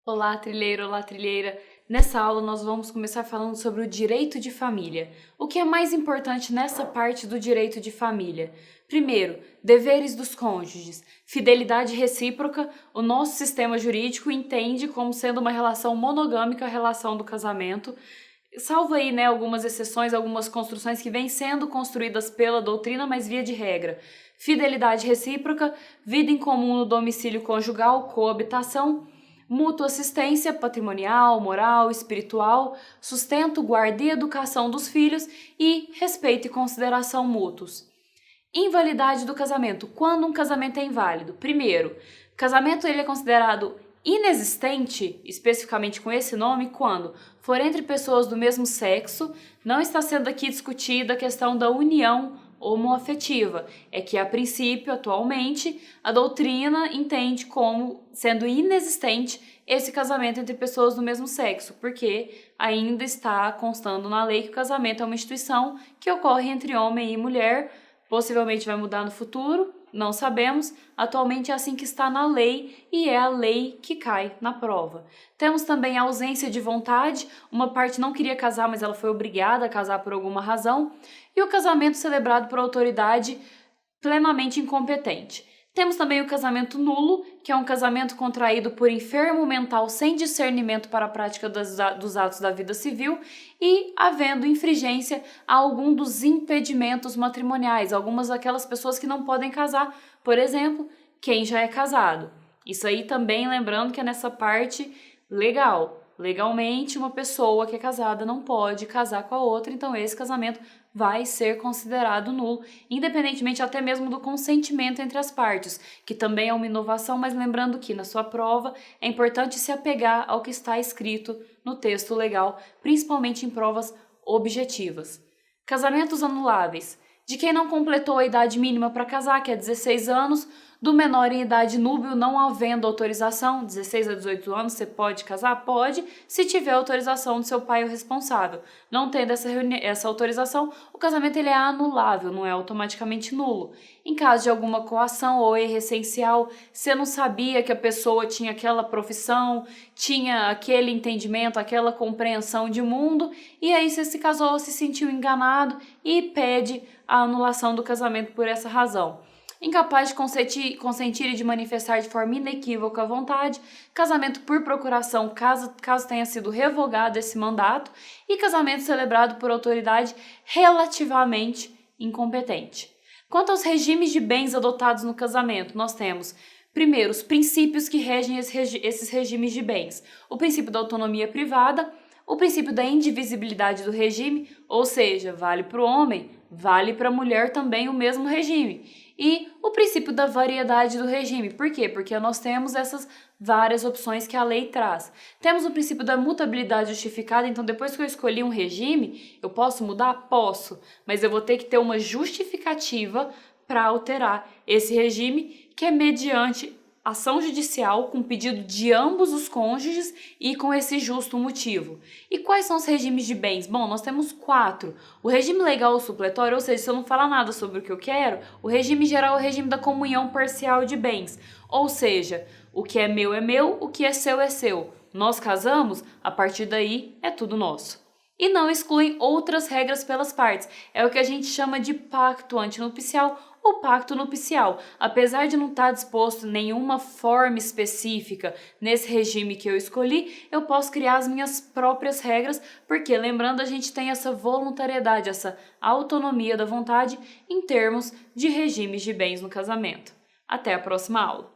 Olá, trilheiro, olá, trilheira! Nessa aula nós vamos começar falando sobre o direito de família. O que é mais importante nessa parte do direito de família? Primeiro, deveres dos cônjuges. Fidelidade recíproca, o nosso sistema jurídico entende como sendo uma relação monogâmica a relação do casamento. Salvo aí, algumas exceções, algumas construções que vêm sendo construídas pela doutrina, mas via de regra. Fidelidade recíproca, vida em comum no domicílio conjugal, coabitação, mútua assistência patrimonial, moral, espiritual, sustento, guarda e educação dos filhos e respeito e consideração mútuos. Invalidade do casamento. Quando um casamento é inválido? Primeiro, casamento ele é considerado inexistente, especificamente com esse nome, quando for entre pessoas do mesmo sexo. Não está sendo aqui discutida a questão da união homoafetiva. É que, a princípio, atualmente, a doutrina entende como sendo inexistente esse casamento entre pessoas do mesmo sexo, porque ainda está constando na lei que o casamento é uma instituição que ocorre entre homem e mulher. Possivelmente vai mudar no futuro, não sabemos. Atualmente é assim que está na lei e é a lei que cai na prova. Temos também a ausência de vontade, uma parte não queria casar, mas ela foi obrigada a casar por alguma razão, e o casamento celebrado por autoridade plenamente incompetente. Temos também o casamento nulo, que é um casamento contraído por enfermo mental sem discernimento para a prática dos atos da vida civil e havendo infringência a algum dos impedimentos matrimoniais, algumas daquelas pessoas que não podem casar, por exemplo, quem já é casado. Isso aí também lembrando que é nessa parte legal. Legalmente, uma pessoa que é casada não pode casar com a outra, então esse casamento vai ser considerado nulo, independentemente até mesmo do consentimento entre as partes, que também é uma inovação, mas lembrando que na sua prova é importante se apegar ao que está escrito no texto legal, principalmente em provas objetivas. Casamentos anuláveis. De quem não completou a idade mínima para casar, que é 16 anos, do menor em idade núbio não havendo autorização, 16 a 18 anos, você pode casar? Pode, se tiver autorização do seu pai ou responsável. Não tendo essa autorização, o casamento ele é anulável, não é automaticamente nulo. Em caso de alguma coação ou erro essencial, você não sabia que a pessoa tinha aquela profissão, tinha aquele entendimento, aquela compreensão de mundo, e aí você se casou, se sentiu enganado e pede a anulação do casamento por essa razão. Incapaz de consentir e de manifestar de forma inequívoca a vontade, casamento por procuração, caso tenha sido revogado esse mandato, e casamento celebrado por autoridade relativamente incompetente. Quanto aos regimes de bens adotados no casamento, nós temos, primeiro, os princípios que regem esses regimes de bens. O princípio da autonomia privada, o princípio da indivisibilidade do regime, ou seja, vale para o homem, vale para a mulher também o mesmo regime. E o princípio da variedade do regime. Por quê? Porque nós temos essas várias opções que a lei traz. Temos o princípio da mutabilidade justificada, então depois que eu escolhi um regime, eu posso mudar? Posso, mas eu vou ter que ter uma justificativa para alterar esse regime, que é mediante ação judicial com pedido de ambos os cônjuges e com esse justo motivo. E quais são os regimes de bens? Bom, nós temos 4. O regime legal supletório, ou seja, se eu não falar nada sobre o que eu quero, o regime geral é o regime da comunhão parcial de bens. Ou seja, o que é meu, o que é seu. Nós casamos, a partir daí é tudo nosso. E não excluem outras regras pelas partes. É o que a gente chama de pacto antinupcial ou pacto nupcial. Apesar de não estar disposto nenhuma forma específica nesse regime que eu escolhi, eu posso criar as minhas próprias regras, porque, lembrando, a gente tem essa voluntariedade, essa autonomia da vontade em termos de regimes de bens no casamento. Até a próxima aula!